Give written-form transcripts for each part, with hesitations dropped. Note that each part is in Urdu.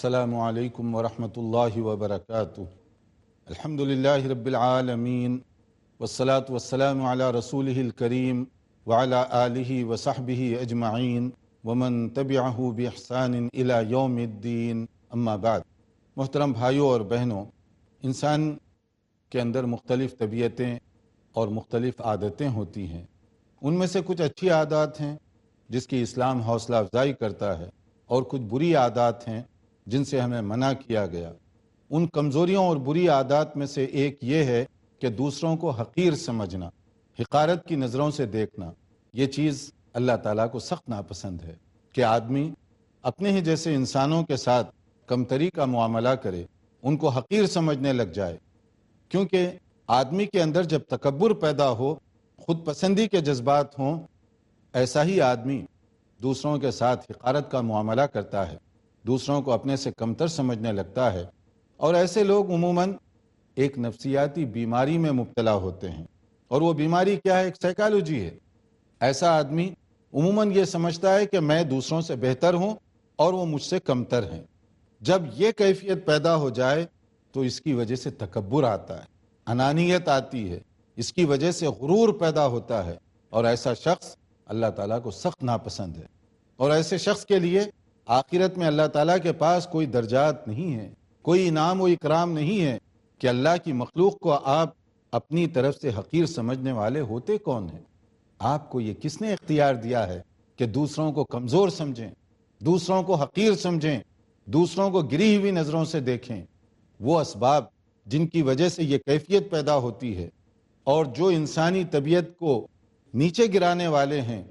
السلام علیکم ورحمۃ اللہ وبرکاتہ۔ الحمدللہ رب العالمین والصلاة والسلام علی رسولہ الکریم وعلی آلہ وصحبہ اجمعین ومن تبعہ بإحسان الی یوم الدین، اما بعد۔ محترم بھائیوں اور بہنوں، انسان کے اندر مختلف طبیعتیں اور مختلف عادتیں ہوتی ہیں۔ ان میں سے کچھ اچھی عادات ہیں جس کی اسلام حوصلہ افزائی کرتا ہے، اور کچھ بری عادات ہیں جن سے ہمیں منع کیا گیا۔ ان کمزوریوں اور بری عادات میں سے ایک یہ ہے کہ دوسروں کو حقیر سمجھنا، حقارت کی نظروں سے دیکھنا۔ یہ چیز اللہ تعالیٰ کو سخت ناپسند ہے کہ آدمی اپنے ہی جیسے انسانوں کے ساتھ کمتری کا معاملہ کرے، ان کو حقیر سمجھنے لگ جائے، کیونکہ آدمی کے اندر جب تکبر پیدا ہو، خود پسندی کے جذبات ہوں، ایسا ہی آدمی دوسروں کے ساتھ حقارت کا معاملہ کرتا ہے، دوسروں کو اپنے سے کمتر سمجھنے لگتا ہے، اور ایسے لوگ عموماً ایک نفسیاتی بیماری میں مبتلا ہوتے ہیں۔ اور وہ بیماری کیا ہے؟ ایک سائیکالوجی ہے۔ ایسا آدمی عموماً یہ سمجھتا ہے کہ میں دوسروں سے بہتر ہوں اور وہ مجھ سے کمتر ہیں۔ جب یہ کیفیت پیدا ہو جائے تو اس کی وجہ سے تکبر آتا ہے، انانیت آتی ہے، اس کی وجہ سے غرور پیدا ہوتا ہے، اور ایسا شخص اللہ تعالیٰ کو سخت ناپسند ہے۔ اور ایسے شخص کے لیے آخرت میں اللہ تعالیٰ کے پاس کوئی درجات نہیں ہے، کوئی انعام و اکرام نہیں ہے کہ اللہ کی مخلوق کو آپ اپنی طرف سے حقیر سمجھنے والے ہوتے کون ہیں؟ آپ کو یہ کس نے اختیار دیا ہے کہ دوسروں کو کمزور سمجھیں، دوسروں کو حقیر سمجھیں، دوسروں کو گری ہوئی نظروں سے دیکھیں؟ وہ اسباب جن کی وجہ سے یہ کیفیت پیدا ہوتی ہے اور جو انسانی طبیعت کو نیچے گرانے والے ہیں،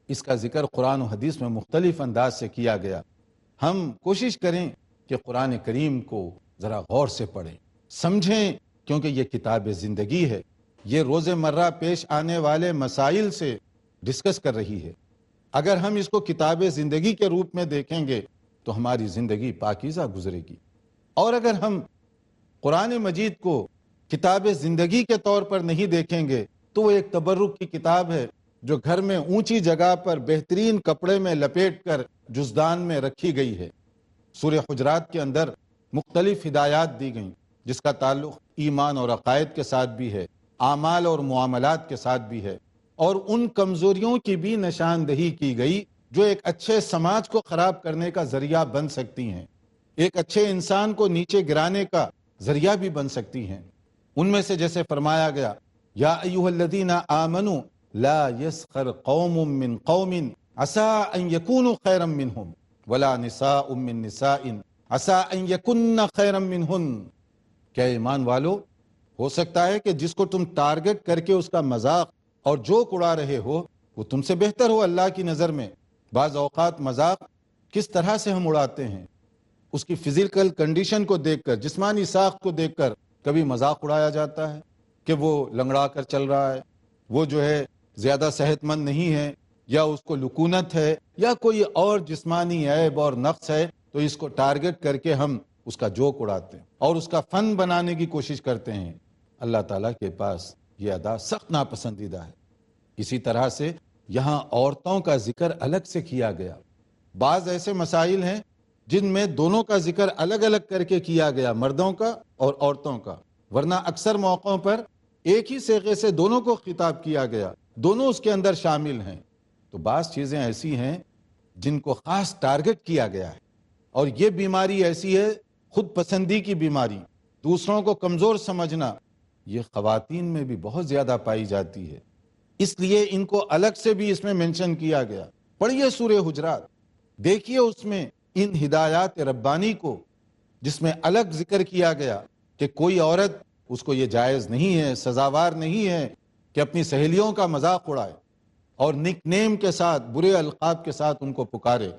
اس کا ذکر قرآن و حدیث میں مختلف انداز سے کیا گیا۔ ہم کوشش کریں کہ قرآن کریم کو ذرا غور سے پڑھیں، سمجھیں، کیونکہ یہ کتاب زندگی ہے۔ یہ روز مرہ پیش آنے والے مسائل سے ڈسکس کر رہی ہے۔ اگر ہم اس کو کتاب زندگی کے روپ میں دیکھیں گے تو ہماری زندگی پاکیزہ گزرے گی، اور اگر ہم قرآن مجید کو کتاب زندگی کے طور پر نہیں دیکھیں گے تو وہ ایک تبرک کی کتاب ہے جو گھر میں اونچی جگہ پر بہترین کپڑے میں لپیٹ کر جزدان میں رکھی گئی ہے۔ سورہ حجرات کے اندر مختلف ہدایات دی گئیں جس کا تعلق ایمان اور عقائد کے ساتھ بھی ہے، اعمال اور معاملات کے ساتھ بھی ہے، اور ان کمزوریوں کی بھی نشاندہی کی گئی جو ایک اچھے سماج کو خراب کرنے کا ذریعہ بن سکتی ہیں، ایک اچھے انسان کو نیچے گرانے کا ذریعہ بھی بن سکتی ہیں۔ ان میں سے جیسے فرمایا گیا، یا ایھا الذین آمنوا لا یسخر قوم من قوم عسى ان یکونوا خیرا منہم ولا نساء من نساء عسى ان یکن خیرا منہن۔ کیا ایمان والو، ہو سکتا ہے کہ جس کو تم ٹارگٹ کر کے اس کا مذاق اور جوک اڑا رہے ہو وہ تم سے بہتر ہو اللہ کی نظر میں۔ بعض اوقات مذاق کس طرح سے ہم اڑاتے ہیں، اس کی فزیکل کنڈیشن کو دیکھ کر، جسمانی ساخت کو دیکھ کر کبھی مذاق اڑایا جاتا ہے کہ وہ لنگڑا کر چل رہا ہے، وہ جو ہے زیادہ صحت مند نہیں ہے، یا اس کو لکونت ہے، یا کوئی اور جسمانی عیب اور نقص ہے، تو اس کو ٹارگٹ کر کے ہم اس کا جوک اڑاتے ہیں اور اس کا فن بنانے کی کوشش کرتے ہیں۔ اللہ تعالیٰ کے پاس یہ ادا سخت ناپسندیدہ ہے۔ اسی طرح سے یہاں عورتوں کا ذکر الگ سے کیا گیا۔ بعض ایسے مسائل ہیں جن میں دونوں کا ذکر الگ الگ کر کے کیا گیا، مردوں کا اور عورتوں کا، ورنہ اکثر موقعوں پر ایک ہی صیغے سے دونوں کو خطاب کیا گیا، دونوں اس کے اندر شامل ہیں۔ تو بعض چیزیں ایسی ہیں جن کو خاص ٹارگٹ کیا گیا ہے، اور یہ بیماری ایسی ہے، خود پسندی کی بیماری، دوسروں کو کمزور سمجھنا، یہ خواتین میں بھی بہت زیادہ پائی جاتی ہے، اس لیے ان کو الگ سے بھی اس میں منشن کیا گیا۔ پڑھیے سورہ حجرات، دیکھیے اس میں ان ہدایات ربانی کو، جس میں الگ ذکر کیا گیا کہ کوئی عورت، اس کو یہ جائز نہیں ہے، سزاوار نہیں ہے کہ اپنی سہیلیوں کا مذاق اڑائے اور نک نیم کے ساتھ، برے القاب کے ساتھ ان کو پکارے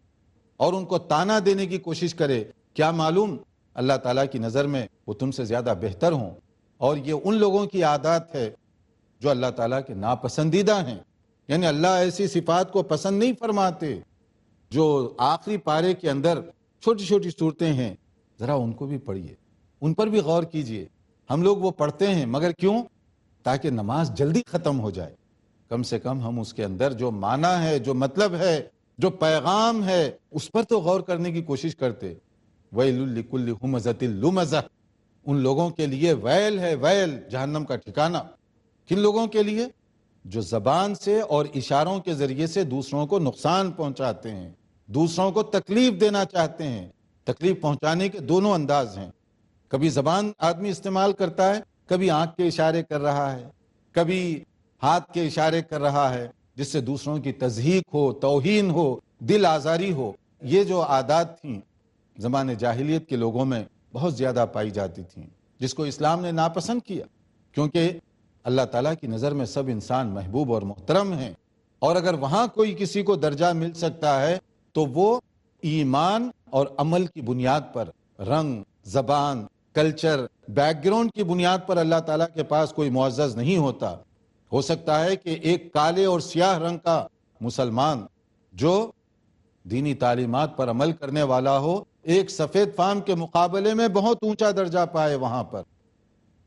اور ان کو تانا دینے کی کوشش کرے۔ کیا معلوم اللہ تعالیٰ کی نظر میں وہ تم سے زیادہ بہتر ہوں، اور یہ ان لوگوں کی عادات ہے جو اللہ تعالیٰ کے ناپسندیدہ ہیں۔ یعنی اللہ ایسی صفات کو پسند نہیں فرماتے۔ جو آخری پارے کے اندر چھوٹی چھوٹی صورتیں ہیں، ذرا ان کو بھی پڑھیے، ان پر بھی غور کیجئے۔ ہم لوگ وہ پڑھتے ہیں، مگر کیوں؟ تاکہ نماز جلدی ختم ہو جائے۔ کم سے کم ہم اس کے اندر جو معنی ہے، جو مطلب ہے، جو پیغام ہے، اس پر تو غور کرنے کی کوشش کرتے۔ ویل لکل ہمزۃ لمزہ، ان لوگوں کے لیے ویل ہے، ویل جہنم کا ٹھکانہ۔ کن لوگوں کے لیے؟ جو زبان سے اور اشاروں کے ذریعے سے دوسروں کو نقصان پہنچاتے ہیں، دوسروں کو تکلیف دینا چاہتے ہیں۔ تکلیف پہنچانے کے دونوں انداز ہیں، کبھی زبان آدمی استعمال کرتا ہے، کبھی آنکھ کے اشارے کر رہا ہے، کبھی ہاتھ کے اشارے کر رہا ہے، جس سے دوسروں کی تضحیک ہو، توہین ہو، دل آزاری ہو۔ یہ جو عادات تھیں زمانے جاہلیت کے لوگوں میں بہت زیادہ پائی جاتی تھیں، جس کو اسلام نے ناپسند کیا، کیونکہ اللہ تعالیٰ کی نظر میں سب انسان محبوب اور محترم ہیں، اور اگر وہاں کوئی کسی کو درجہ مل سکتا ہے تو وہ ایمان اور عمل کی بنیاد پر، رنگ، زبان، کلچر، بیک گراؤنڈ کی بنیاد پر اللہ تعالیٰ کے پاس کوئی معزز نہیں ہوتا۔ ہو سکتا ہے کہ ایک کالے اور سیاہ رنگ کا مسلمان جو دینی تعلیمات پر عمل کرنے والا ہو، ایک سفید فام کے مقابلے میں بہت اونچا درجہ پائے وہاں پر،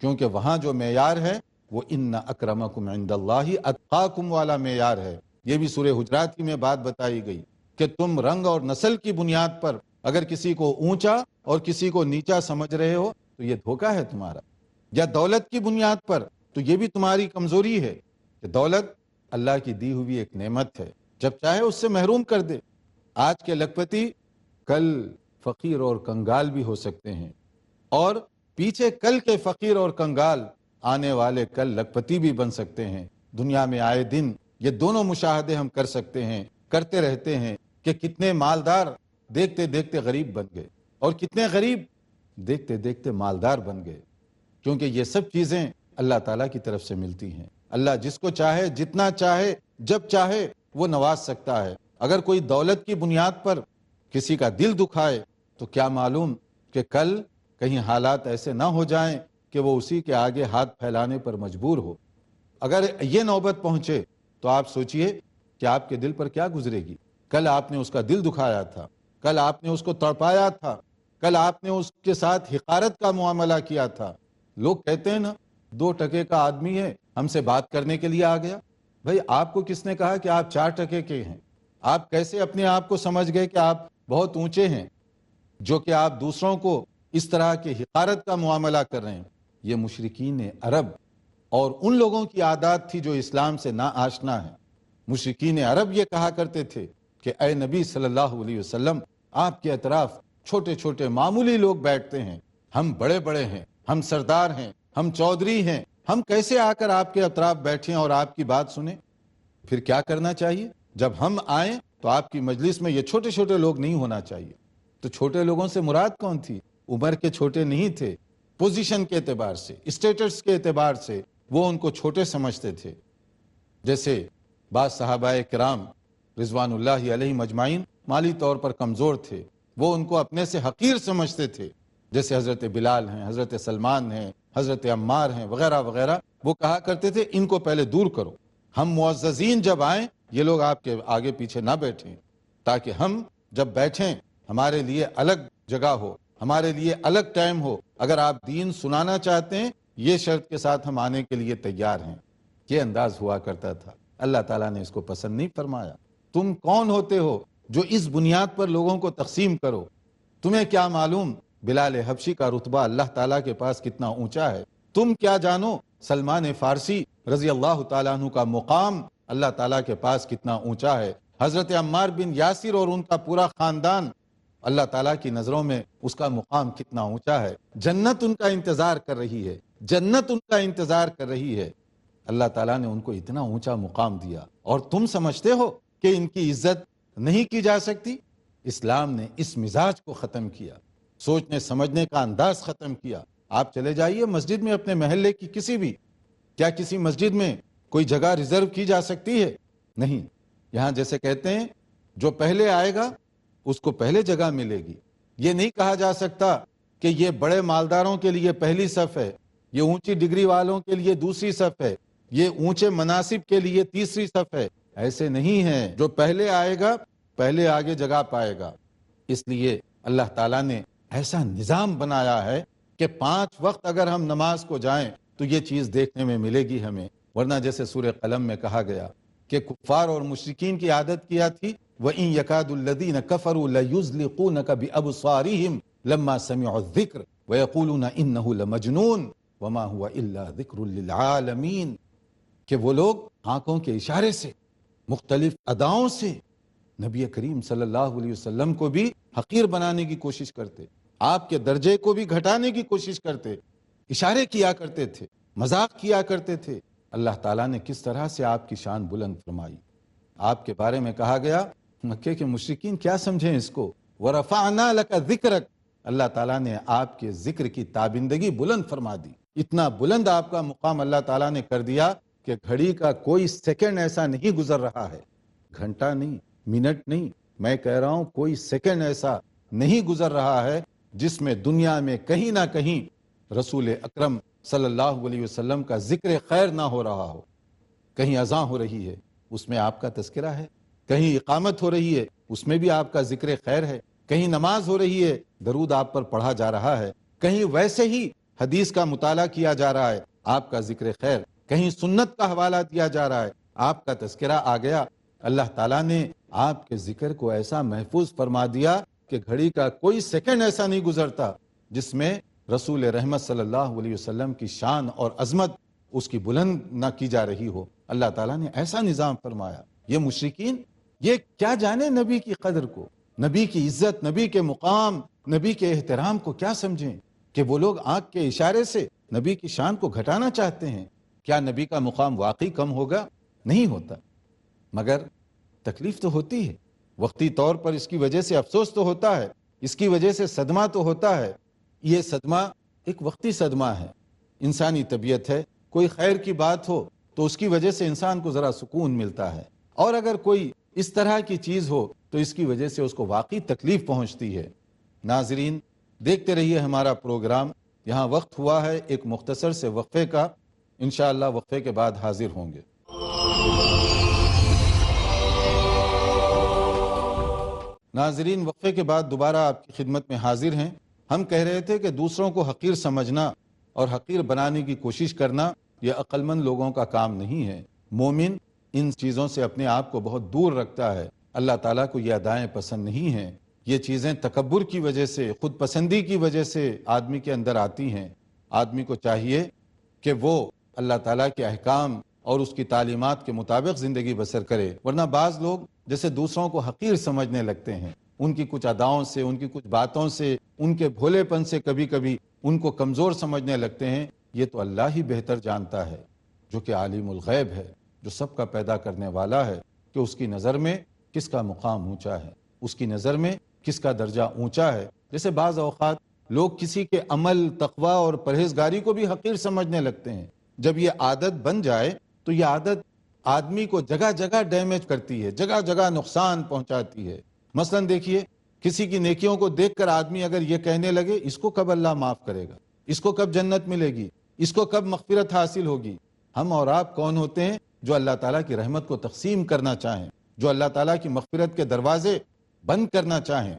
کیونکہ وہاں جو معیار ہے وہ ان اکرمکم عند اللہ اتقاکم والا معیار ہے۔ یہ بھی سورہ حجرات میں بات بتائی گئی کہ تم رنگ اور نسل کی بنیاد پر اگر کسی کو اونچا اور کسی کو نیچا سمجھ رہے ہو تو یہ دھوکہ ہے تمہارا، یا دولت کی بنیاد پر تو یہ بھی تمہاری کمزوری ہے کہ دولت اللہ کی دی ہوئی ایک نعمت ہے، جب چاہے اس سے محروم کر دے۔ آج کے لکھپتی کل فقیر اور کنگال بھی ہو سکتے ہیں، اور پیچھے کل کے فقیر اور کنگال آنے والے کل لکھپتی بھی بن سکتے ہیں۔ دنیا میں آئے دن یہ دونوں مشاہدے ہم کر سکتے ہیں، کرتے رہتے ہیں کہ کتنے مالدار دیکھتے دیکھتے غریب بن گئے، اور کتنے غریب دیکھتے دیکھتے مالدار بن گئے، کیونکہ یہ سب چیزیں اللہ تعالیٰ کی طرف سے ملتی ہیں۔ اللہ جس کو چاہے، جتنا چاہے، جب چاہے وہ نواز سکتا ہے۔ اگر کوئی دولت کی بنیاد پر کسی کا دل دکھائے تو کیا معلوم کہ کل کہیں حالات ایسے نہ ہو جائیں کہ وہ اسی کے آگے ہاتھ پھیلانے پر مجبور ہو۔ اگر یہ نوبت پہنچے تو آپ سوچئے کہ آپ کے دل پر کیا گزرے گی۔ کل آپ نے اس کا دل دکھایا تھا، کل آپ نے اس کو تڑپایا تھا، کل آپ نے اس کے ساتھ حقارت کا معاملہ کیا تھا۔ لوگ کہتے ہیں نا، 2 ٹکے کا آدمی ہے، ہم سے بات کرنے کے لیے آ گیا۔ بھئی آپ کو کس نے کہا کہ آپ 4 ٹکے کے ہیں؟ آپ کیسے اپنے آپ کو سمجھ گئے کہ آپ بہت اونچے ہیں، جو کہ آپ دوسروں کو اس طرح کے حقارت کا معاملہ کر رہے ہیں؟ یہ مشرکین عرب اور ان لوگوں کی عادات تھی جو اسلام سے نا آشنا ہے۔ مشرکین عرب یہ کہا کرتے تھے کہ اے نبی صلی اللہ علیہ وسلم، آپ کے اطراف چھوٹے چھوٹے معمولی لوگ بیٹھتے ہیں، ہم بڑے بڑے ہیں، ہم سردار ہیں، ہم چودھری ہیں، ہم کیسے آ کر آپ کے اطراف بیٹھیں اور آپ کی بات سنیں؟ پھر کیا کرنا چاہیے؟ جب ہم آئیں تو آپ کی مجلس میں یہ چھوٹے چھوٹے لوگ نہیں ہونا چاہیے۔ تو چھوٹے لوگوں سے مراد کون تھی؟ عمر کے چھوٹے نہیں تھے، پوزیشن کے اعتبار سے، اسٹیٹس کے اعتبار سے وہ ان کو چھوٹے سمجھتے تھے۔ جیسے بعض صحابہ کرام رضوان اللہ علیہم اجمعین مالی طور پر کمزور تھے، وہ ان کو اپنے سے حقیر سمجھتے تھے، جیسے حضرت بلال ہیں، حضرت سلمان ہیں، حضرت عمار ہیں، وغیرہ وغیرہ۔ وہ کہا کرتے تھے ان کو پہلے دور کرو، ہم معززین جب آئیں یہ لوگ آپ کے آگے پیچھے نہ بیٹھیں، تاکہ ہم جب بیٹھیں ہمارے لیے الگ جگہ ہو، ہمارے لیے الگ ٹائم ہو۔ اگر آپ دین سنانا چاہتے ہیں یہ شرط کے ساتھ ہم آنے کے لیے تیار ہیں۔ یہ انداز ہوا کرتا تھا۔ اللہ تعالیٰ نے اس کو پسند نہیں فرمایا۔ تم کون ہوتے ہو جو اس بنیاد پر لوگوں کو تقسیم کرو؟ تمہیں کیا معلوم بلال حبشی کا رتبہ اللہ تعالیٰ کے پاس کتنا اونچا ہے؟ تم کیا جانو سلمان فارسی رضی اللہ تعالیٰ عنہ کا مقام اللہ تعالیٰ کے پاس کتنا اونچا ہے؟ حضرت عمار بن یاسر اور ان کا پورا خاندان، اللہ تعالیٰ کی نظروں میں اس کا مقام کتنا اونچا ہے۔ جنت ان کا انتظار کر رہی ہے، جنت ان کا انتظار کر رہی ہے۔ اللہ تعالیٰ نے ان کو اتنا اونچا مقام دیا، اور تم سمجھتے ہو کہ ان کی عزت نہیں کی جا سکتی؟ اسلام نے اس مزاج کو ختم کیا، سوچنے سمجھنے کا انداز ختم کیا۔ آپ چلے جائیے مسجد میں، اپنے محلے کی کسی بھی، کیا کسی مسجد میں کوئی جگہ ریزرو کی جا سکتی ہے؟ نہیں۔ یہاں جیسے کہتے ہیں جو پہلے آئے گا اس کو پہلے جگہ ملے گی۔ یہ نہیں کہا جا سکتا کہ یہ بڑے مالداروں کے لیے پہلی صف ہے، یہ اونچی ڈگری والوں کے لیے دوسری صف ہے، یہ اونچے مناصب کے لیے تیسری صف ہے۔ ایسے نہیں ہے، جو پہلے آئے گا پہلے آگے جگہ پائے گا۔ اس لیے اللہ تعالیٰ نے ایسا نظام بنایا ہے کہ 5 وقت اگر ہم نماز کو جائیں تو یہ چیز دیکھنے میں ملے گی ہمیں، ورنہ جیسے سورہ قلم میں کہا گیا کہ کفار اور مشرکین کی عادت کیا تھی، وَإِن يَكَادُ الَّذِينَ كَفَرُوا لَيُزْلِقُونَكَ بِأَبْصَارِهِمْ لما سمعوا الذکر ویقولون انہ لمجنون وما هو الا ذکر للعالمین، کہ وہ لوگ آنکھوں کے اشارے سے، مختلف اداؤں سے نبی کریم صلی اللہ علیہ وسلم کو بھی حقیر بنانے کی کوشش کرتے، آپ کے درجے کو بھی گھٹانے کی کوشش کرتے، اشارے کیا کرتے تھے، مذاق کیا کرتے تھے۔ اللہ تعالیٰ نے کس طرح سے آپ کی شان بلند فرمائی۔ آپ کے بارے میں کہا گیا، مکے کے مشرکین کیا سمجھیں اس کو، وَرَفَعْنَا لَكَ ذِكْرَكَ، اللہ تعالیٰ نے آپ کے ذکر کی تابندگی بلند فرما دی، اتنا بلند آپ کا مقام اللہ تعالیٰ نے کر دیا کہ گھڑی کا کوئی سیکنڈ ایسا نہیں گزر رہا ہے، گھنٹہ نہیں، منٹ نہیں، میں کہہ رہا ہوں کوئی سیکنڈ ایسا نہیں گزر رہا ہے جس میں دنیا میں کہیں نہ کہیں رسول اکرم صلی اللہ علیہ وسلم کا ذکر خیر نہ ہو رہا ہو۔ کہیں اذان ہو رہی ہے، اس میں آپ کا تذکرہ ہے، کہیں اقامت ہو رہی ہے، اس میں بھی آپ کا ذکر خیر ہے، کہیں نماز ہو رہی ہے، درود آپ پر پڑھا جا رہا ہے، کہیں ویسے ہی حدیث کا مطالعہ کیا جا رہا ہے، آپ کا ذکر خیر، کہیں سنت کا حوالہ دیا جا رہا ہے، آپ کا تذکرہ آ گیا۔ اللہ تعالیٰ نے آپ کے ذکر کو ایسا محفوظ فرما دیا کہ گھڑی کا کوئی سیکنڈ ایسا نہیں گزرتا جس میں رسول رحمت صلی اللہ علیہ وسلم کی شان اور عظمت اس کی بلند نہ کی جا رہی ہو۔ اللہ تعالیٰ نے ایسا نظام فرمایا۔ یہ مشرکین یہ کیا جانے نبی کی قدر کو، نبی کی عزت، نبی کے مقام، نبی کے احترام کو کیا سمجھیں کہ وہ لوگ آنکھ کے اشارے سے نبی کی شان کو گھٹانا چاہتے ہیں۔ کیا نبی کا مقام واقعی کم ہوگا؟ نہیں ہوتا، مگر تکلیف تو ہوتی ہے، وقتی طور پر اس کی وجہ سے افسوس تو ہوتا ہے، اس کی وجہ سے صدمہ تو ہوتا ہے۔ یہ صدمہ ایک وقتی صدمہ ہے، انسانی طبیعت ہے، کوئی خیر کی بات ہو تو اس کی وجہ سے انسان کو ذرا سکون ملتا ہے، اور اگر کوئی اس طرح کی چیز ہو تو اس کی وجہ سے اس کو واقعی تکلیف پہنچتی ہے۔ ناظرین دیکھتے رہیے ہمارا پروگرام، یہاں وقت ہوا ہے ایک مختصر سے وقفے کا، انشاءاللہ وقفے کے بعد حاضر ہوں گے۔ ناظرین وقفے کے بعد دوبارہ آپ کی خدمت میں حاضر ہیں۔ ہم کہہ رہے تھے کہ دوسروں کو حقیر سمجھنا اور حقیر بنانے کی کوشش کرنا یہ عقل مند لوگوں کا کام نہیں ہے۔ مومن ان چیزوں سے اپنے آپ کو بہت دور رکھتا ہے۔ اللہ تعالیٰ کو یہ ادائیں پسند نہیں ہیں، یہ چیزیں تکبر کی وجہ سے، خود پسندی کی وجہ سے آدمی کے اندر آتی ہیں۔ آدمی کو چاہیے کہ وہ اللہ تعالیٰ کے احکام اور اس کی تعلیمات کے مطابق زندگی بسر کرے، ورنہ بعض لوگ جیسے دوسروں کو حقیر سمجھنے لگتے ہیں، ان کی کچھ اداؤں سے، ان کی کچھ باتوں سے، ان کے بھولے پن سے کبھی کبھی ان کو کمزور سمجھنے لگتے ہیں۔ یہ تو اللہ ہی بہتر جانتا ہے، جو کہ عالم الغیب ہے، جو سب کا پیدا کرنے والا ہے، کہ اس کی نظر میں کس کا مقام اونچا ہے، اس کی نظر میں کس کا درجہ اونچا ہے۔ جیسے بعض اوقات لوگ کسی کے عمل، تقوی اور پرہیزگاری کو بھی حقیر سمجھنے لگتے ہیں۔ جب یہ عادت بن جائے تو یہ عادت آدمی کو جگہ جگہ ڈیمیج کرتی ہے، جگہ جگہ نقصان پہنچاتی ہے۔ مثلا دیکھیے، کسی کی نیکیوں کو دیکھ کر آدمی اگر یہ کہنے لگے اس کو کب اللہ معاف کرے گا، اس کو کب جنت ملے گی، اس کو کب مغفرت حاصل ہوگی۔ ہم اور آپ کون ہوتے ہیں جو اللہ تعالیٰ کی رحمت کو تقسیم کرنا چاہیں، جو اللہ تعالیٰ کی مغفرت کے دروازے بند کرنا چاہیں،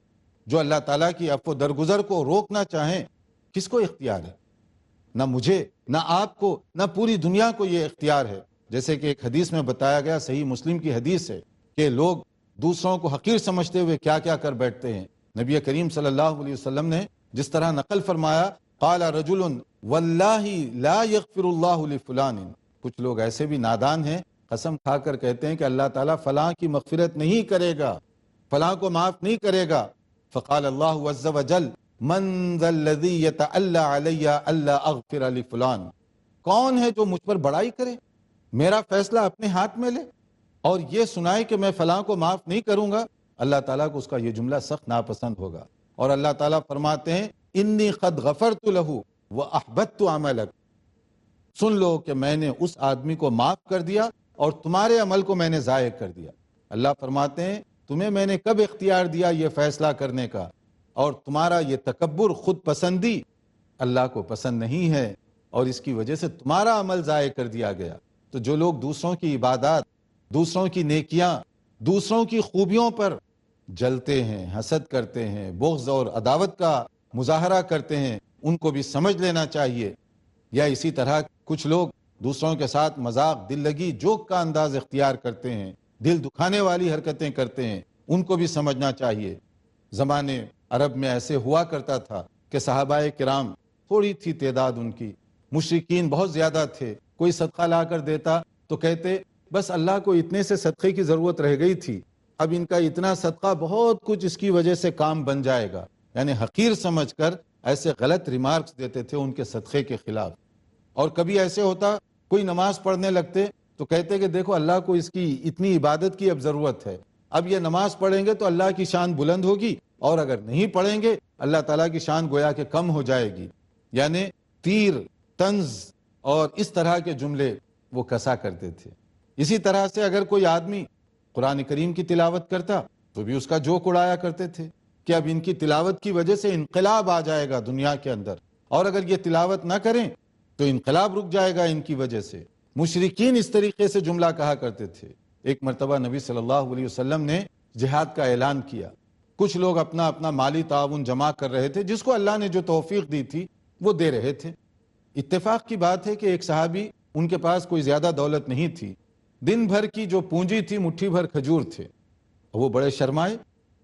جو اللہ تعالیٰ کی عفو درگزر کو روکنا چاہیں؟ کس کو اختیار ہے؟ نہ مجھے، نہ آپ کو، نہ پوری دنیا کو یہ اختیار ہے۔ جیسے کہ ایک حدیث میں بتایا گیا، صحیح مسلم کی حدیث ہے، کہ لوگ دوسروں کو حقیر سمجھتے ہوئے کیا کیا کر بیٹھتے ہیں۔ نبی کریم صلی اللہ علیہ وسلم نے جس طرح نقل فرمایا، قال رجل واللہ لا یغفر اللہ لفلان، کچھ لوگ ایسے بھی نادان ہیں، قسم کھا کر کہتے ہیں کہ اللہ تعالیٰ فلاں کی مغفرت نہیں کرے گا، فلاں کو معاف نہیں کرے گا۔ فقال اللہ عز وجل من ذا الذی یتعلی علی الا اغفر لفلان، کون ہے جو مجھ پر بڑائی کرے، میرا فیصلہ اپنے ہاتھ میں لے اور یہ سنائے کہ میں فلاں کو معاف نہیں کروں گا؟ اللہ تعالیٰ کو اس کا یہ جملہ سخت ناپسند ہوگا۔ اور اللہ تعالیٰ فرماتے ہیں انی قد غفرت لہ واحبطت عملک، سن لو کہ میں نے اس آدمی کو معاف کر دیا اور تمہارے عمل کو میں نے ضائع کر دیا۔ اللہ فرماتے ہیں تمہیں میں نے کب اختیار دیا یہ فیصلہ کرنے کا، اور تمہارا یہ تکبر، خود پسندی اللہ کو پسند نہیں ہے، اور اس کی وجہ سے تمہارا عمل ضائع کر دیا گیا۔ تو جو لوگ دوسروں کی عبادات، دوسروں کی نیکیاں، دوسروں کی خوبیوں پر جلتے ہیں، حسد کرتے ہیں، بغض اور عداوت کا مظاہرہ کرتے ہیں، ان کو بھی سمجھ لینا چاہیے۔ یا اسی طرح کچھ لوگ دوسروں کے ساتھ مذاق، دل لگی، جوک کا انداز اختیار کرتے ہیں، دل دکھانے والی حرکتیں کرتے ہیں، ان کو بھی سمجھنا چاہیے۔ زمانے عرب میں ایسے ہوا کرتا تھا کہ صحابہ کرام تھوڑی تھی تعداد ان کی، مشرکین بہت زیادہ تھے، کوئی صدقہ لا کر دیتا تو کہتے بس اللہ کو اتنے سے صدقے کی ضرورت رہ گئی تھی، اب ان کا اتنا صدقہ بہت کچھ اس کی وجہ سے کام بن جائے گا، یعنی حقیر سمجھ کر ایسے غلط ریمارکس دیتے تھے ان کے صدقے کے خلاف۔ اور کبھی ایسے ہوتا کوئی نماز پڑھنے لگتے تو کہتے کہ دیکھو اللہ کو اس کی اتنی عبادت کی اب ضرورت ہے، اب یہ نماز پڑھیں گے تو اللہ کی شان بلند ہوگی، اور اگر نہیں پڑھیں گے اللہ تعالیٰ کی شان گویا کہ کم ہو جائے گی۔ یعنی تیر، طنز اور اس طرح کے جملے وہ کسا کرتے تھے۔ اسی طرح سے اگر کوئی آدمی قرآن کریم کی تلاوت کرتا تو بھی اس کا جوک اڑایا کرتے تھے کہ اب ان کی تلاوت کی وجہ سے انقلاب آ جائے گا دنیا کے اندر، اور اگر یہ تلاوت نہ کریں تو انقلاب رک جائے گا ان کی وجہ سے۔ مشرکین اس طریقے سے جملہ کہا کرتے تھے۔ ایک مرتبہ نبی صلی اللہ علیہ وسلم نے جہاد کا اعلان کیا، کچھ لوگ اپنا اپنا مالی تعاون جمع کر رہے تھے، جس کو اللہ نے جو توفیق دی تھی وہ دے رہے تھے۔ اتفاق کی بات ہے کہ ایک صحابی، ان کے پاس کوئی زیادہ دولت نہیں تھی، دن بھر کی جو پونجی تھی مٹھی بھر کھجور تھے، وہ بڑے شرمائے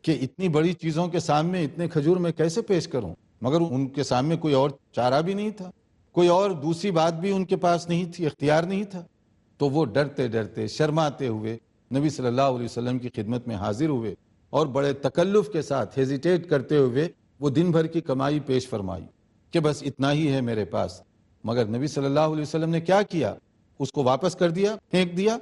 کہ اتنی بڑی چیزوں کے سامنے اتنے کھجور میں کیسے پیش کروں، مگر ان کے سامنے کوئی اور چارہ بھی نہیں تھا، کوئی اور دوسری بات بھی ان کے پاس نہیں تھی، اختیار نہیں تھا، تو وہ ڈرتے ڈرتے شرماتے ہوئے نبی صلی اللہ علیہ وسلم کی خدمت میں حاضر ہوئے اور بڑے تکلف کے ساتھ ہیزیٹیٹ کرتے ہوئے وہ دن بھر کی کمائی پیش فرمائی کہ بس اتنا ہی ہے میرے پاس۔ مگر نبی صلی اللہ علیہ وسلم نے کیا کیا؟ اس کو واپس کر دیا، پھینک دیا؟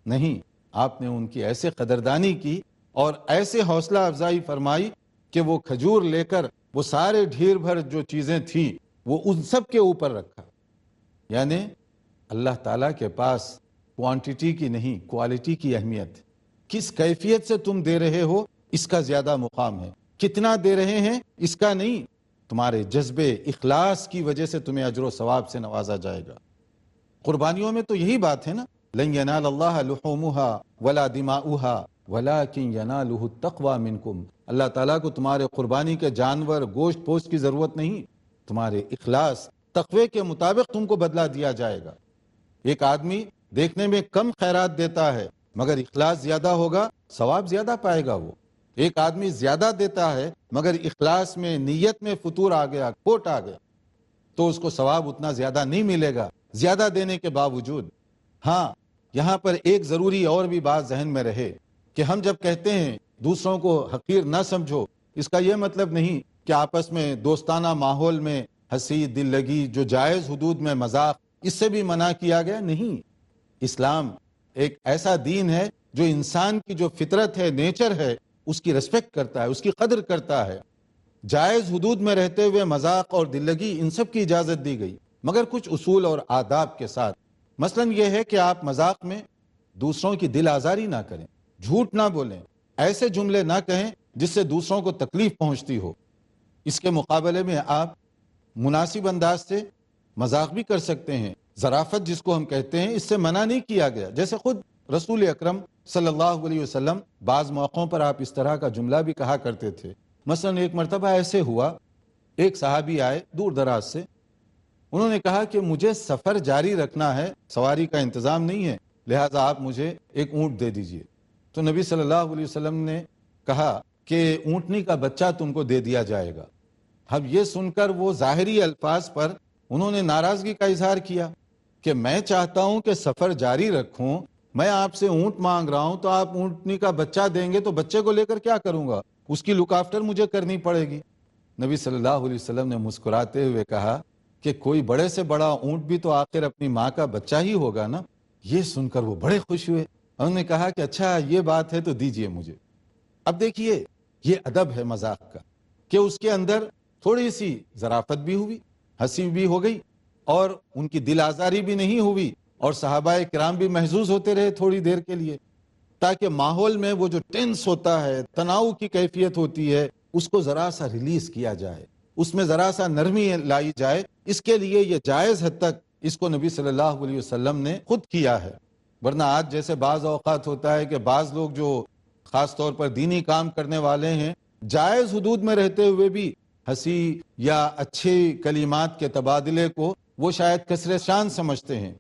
نہیں، آپ نے ان کی ایسے قدردانی کی اور ایسے حوصلہ افزائی فرمائی کہ وہ کھجور لے کر وہ سارے ڈھیر بھر جو چیزیں تھیں وہ ان سب کے اوپر رکھا۔ یعنی اللہ تعالیٰ کے پاس کوانٹیٹی کی نہیں، کوالٹی کی اہمیت، کس کیفیت سے تم دے رہے ہو اس کا زیادہ مقام ہے، کتنا دے رہے ہیں اس کا نہیں، تمہارے جذبے اخلاص کی وجہ سے تمہیں اجر و ثواب سے نوازا جائے گا۔ قربانیوں میں تو یہی بات ہے نا، لن ینال اللہ لحومها ولا دماؤها ولکن ینالہ التقوی منکم، اللہ تعالیٰ کو تمہارے قربانی کے جانور، گوشت پوشت کی ضرورت نہیں، تمہارے اخلاص، تقوی کے مطابق تم کو بدلہ دیا جائے گا۔ ایک آدمی دیکھنے میں کم خیرات دیتا ہے مگر اخلاص زیادہ ہوگا، ثواب زیادہ پائے گا۔ وہ ایک آدمی زیادہ دیتا ہے مگر اخلاص میں، نیت میں فتور آ گیا، کھوٹ آ گیا، تو اس کو ثواب اتنا زیادہ نہیں ملے گا زیادہ دینے کے باوجود۔ ہاں، یہاں پر ایک ضروری اور بھی بات ذہن میں رہے کہ ہم جب کہتے ہیں دوسروں کو حقیر نہ سمجھو، اس کا یہ مطلب نہیں کہ آپس میں دوستانہ ماحول میں ہنسی، دل لگی، جو جائز حدود میں مذاق، اس سے بھی منع کیا گیا نہیں۔ اسلام ایک ایسا دین ہے جو انسان کی جو فطرت ہے، نیچر ہے، اس کی ریسپیکٹ کرتا ہے، اس کی قدر کرتا ہے۔ جائز حدود میں رہتے ہوئے مذاق اور دل لگی، ان سب کی اجازت دی گئی، مگر کچھ اصول اور آداب کے ساتھ۔ مثلا یہ ہے کہ آپ مذاق میں دوسروں کی دل آزاری نہ کریں، جھوٹ نہ بولیں، ایسے جملے نہ کہیں جس سے دوسروں کو تکلیف پہنچتی ہو۔ اس کے مقابلے میں آپ مناسب انداز سے مذاق بھی کر سکتے ہیں، ظرافت جس کو ہم کہتے ہیں، اس سے منع نہیں کیا گیا۔ جیسے خود رسول اکرم صلی اللہ علیہ وسلم بعض موقعوں پر آپ اس طرح کا جملہ بھی کہا کرتے تھے۔ مثلا ایک مرتبہ ایسے ہوا، ایک صحابی آئے دور دراز سے، انہوں نے کہا کہ مجھے سفر جاری رکھنا ہے، سواری کا انتظام نہیں ہے، لہٰذا آپ مجھے ایک اونٹ دے دیجئے۔ تو نبی صلی اللہ علیہ وسلم نے کہا کہ اونٹنی کا بچہ تم کو دے دیا جائے گا۔ اب یہ سن کر وہ ظاہری الفاظ پر انہوں نے ناراضگی کا اظہار کیا کہ میں چاہتا ہوں کہ سفر جاری رکھوں، میں آپ سے اونٹ مانگ رہا ہوں تو آپ اونٹنی کا بچہ دیں گے تو بچے کو لے کر کیا کروں گا، اس کی لک آفٹر مجھے کرنی پڑے گی۔ نبی صلی اللہ علیہ وسلم نے مسکراتے ہوئے کہا کہ کوئی بڑے سے بڑا اونٹ بھی تو آخر اپنی ماں کا بچہ ہی ہوگا نا۔ یہ سن کر وہ بڑے خوش ہوئے، انہوں نے کہا کہ اچھا یہ بات ہے تو دیجئے مجھے۔ اب دیکھیے یہ ادب ہے مذاق کا کہ اس کے اندر تھوڑی سی ظرافت بھی ہوئی، ہنسی بھی ہو گئی، اور ان کی دل آزاری بھی نہیں ہوئی، اور صحابہ کرام بھی محظوظ ہوتے رہے تھوڑی دیر کے لیے، تاکہ ماحول میں وہ جو ٹینس ہوتا ہے، تناؤ کی کیفیت ہوتی ہے، اس کو ذرا سا ریلیز کیا جائے، اس میں ذرا سا نرمی لائی جائے۔ اس کے لیے یہ جائز حد تک اس کو نبی صلی اللہ علیہ وسلم نے خود کیا ہے۔ ورنہ آج جیسے بعض اوقات ہوتا ہے کہ بعض لوگ جو خاص طور پر دینی کام کرنے والے ہیں، جائز حدود میں رہتے ہوئے بھی ہنسی یا اچھے کلمات کے تبادلے کو وہ شاید کسر شان سمجھتے ہیں،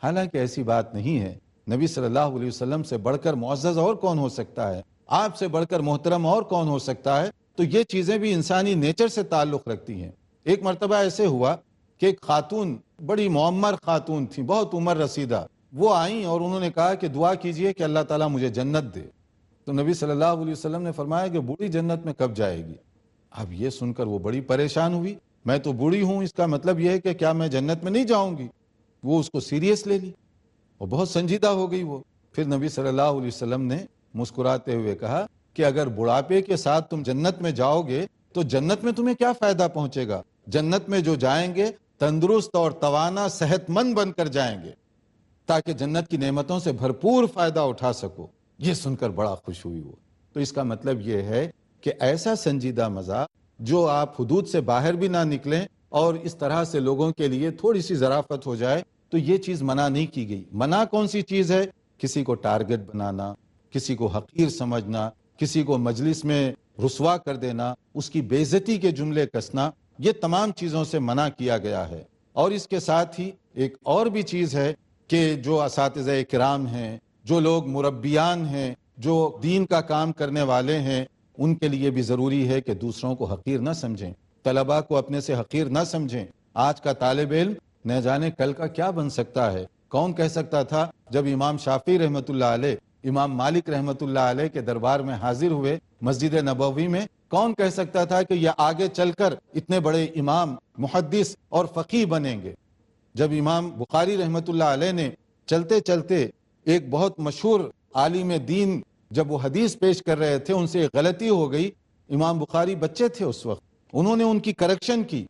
حالانکہ ایسی بات نہیں ہے۔ نبی صلی اللہ علیہ وسلم سے بڑھ کر معزز اور کون ہو سکتا ہے، آپ سے بڑھ کر محترم اور کون ہو سکتا ہے، تو یہ چیزیں بھی انسانی نیچر سے تعلق رکھتی ہیں۔ ایک مرتبہ ایسے ہوا کہ ایک خاتون، بڑی معمر خاتون تھی، بہت عمر رسیدہ، وہ آئیں اور انہوں نے کہا کہ دعا کیجئے کہ اللہ تعالیٰ مجھے جنت دے۔ تو نبی صلی اللہ علیہ وسلم نے فرمایا کہ بوڑھی جنت میں کب جائے گی؟ اب یہ سن کر وہ بڑی پریشان ہوئی، میں تو بوڑھی ہوں، اس کا مطلب یہ ہے کہ کیا میں جنت میں نہیں جاؤں گی؟ وہ اس کو سیریس لے لی اور بہت سنجیدہ ہو گئی وہ۔ پھر نبی صلی اللہ علیہ وسلم نے مسکراتے ہوئے کہا کہ اگر بڑھاپے کے ساتھ تم جنت میں جاؤ گے تو جنت میں تمہیں کیا فائدہ پہنچے گا؟ جنت میں جو جائیں گے تندرست اور توانا صحت مند بن کر جائیں گے تاکہ جنت کی نعمتوں سے بھرپور فائدہ اٹھا سکو۔ یہ سن کر بڑا خوش ہوئی وہ۔ تو اس کا مطلب یہ ہے کہ ایسا سنجیدہ مزاج جو آپ حدود سے باہر بھی نہ نکلیں اور اس طرح سے لوگوں کے لیے تھوڑی سی ظرافت ہو جائے، تو یہ چیز منع نہیں کی گئی۔ منع کون سی چیز ہے؟ کسی کو ٹارگٹ بنانا، کسی کو حقیر سمجھنا، کسی کو مجلس میں رسوا کر دینا، اس کی بے عزتی کے جملے کسنا، یہ تمام چیزوں سے منع کیا گیا ہے۔ اور اس کے ساتھ ہی ایک اور بھی چیز ہے کہ جو اساتذہ کرام ہیں، جو لوگ مربیان ہیں، جو دین کا کام کرنے والے ہیں، ان کے لیے بھی ضروری ہے کہ دوسروں کو حقیر نہ سمجھیں، طلباء کو اپنے سے حقیر نہ سمجھیں۔ آج کا طالب علم نہ جانے کل کا کیا بن سکتا ہے۔ کون کہہ سکتا تھا جب امام شافعی رحمۃ اللہ علیہ، امام مالک رحمۃ اللہ علیہ کے دربار میں حاضر ہوئے مسجد نبوی میں، کون کہہ سکتا تھا کہ یہ آگے چل کر اتنے بڑے امام، محدث اور فقیہ بنیں گے؟ جب امام بخاری رحمۃ اللہ علیہ نے چلتے چلتے ایک بہت مشہور عالم دین، جب وہ حدیث پیش کر رہے تھے، ان سے ایک غلطی ہو گئی، امام بخاری بچے تھے اس وقت، انہوں نے ان کی کریکشن کی،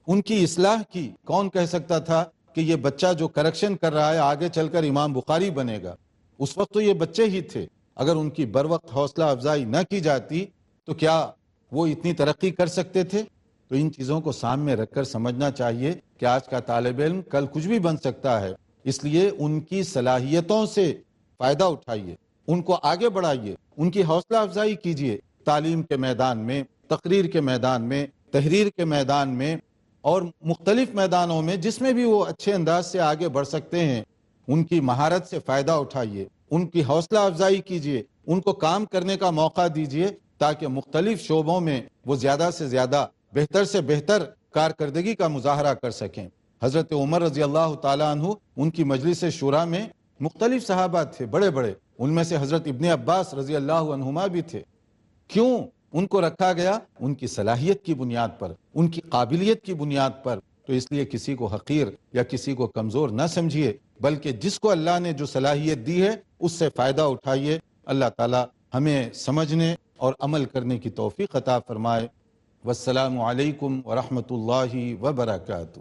ان کی اصلاح کی۔ کون کہہ سکتا تھا کہ یہ بچہ جو کریکشن کر رہا ہے آگے چل کر امام بخاری بنے گا؟ اس وقت تو یہ بچے ہی تھے۔ اگر ان کی بر وقت حوصلہ افزائی نہ کی جاتی تو کیا وہ اتنی ترقی کر سکتے تھے؟ تو ان چیزوں کو سامنے رکھ کر سمجھنا چاہیے کہ آج کا طالب علم کل کچھ بھی بن سکتا ہے، اس لیے ان کی صلاحیتوں سے فائدہ اٹھائیے، ان کو آگے بڑھائیے، ان کی حوصلہ افزائی کیجیے، تعلیم کے میدان میں، تقریر کے میدان میں، تحریر کے میدان میں اور مختلف میدانوں میں جس میں بھی وہ اچھے انداز سے آگے بڑھ سکتے ہیں، ان کی مہارت سے فائدہ اٹھائیے، ان کی حوصلہ افزائی کیجیے، ان کو کام کرنے کا موقع دیجیے تاکہ مختلف شعبوں میں وہ زیادہ سے زیادہ بہتر سے بہتر کارکردگی کا مظاہرہ کر سکیں۔ حضرت عمر رضی اللہ تعالیٰ عنہ، ان کی مجلس شورا میں مختلف صحابہ تھے بڑے بڑے، ان میں سے حضرت ابن عباس رضی اللہ عنہما بھی تھے۔ کیوں ان کو رکھا گیا؟ ان کی صلاحیت کی بنیاد پر، ان کی قابلیت کی بنیاد پر۔ تو اس لیے کسی کو حقیر یا کسی کو کمزور نہ سمجھیے، بلکہ جس کو اللہ نے جو صلاحیت دی ہے اس سے فائدہ اٹھائیے۔ اللہ تعالی ہمیں سمجھنے اور عمل کرنے کی توفیق عطا فرمائے۔ والسلام علیکم ورحمۃ اللہ وبرکاتہ۔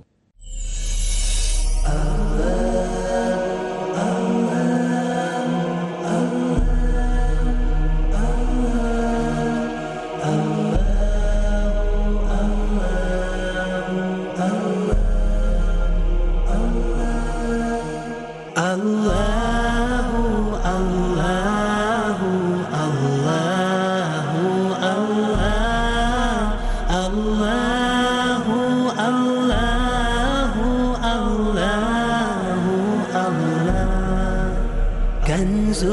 كنز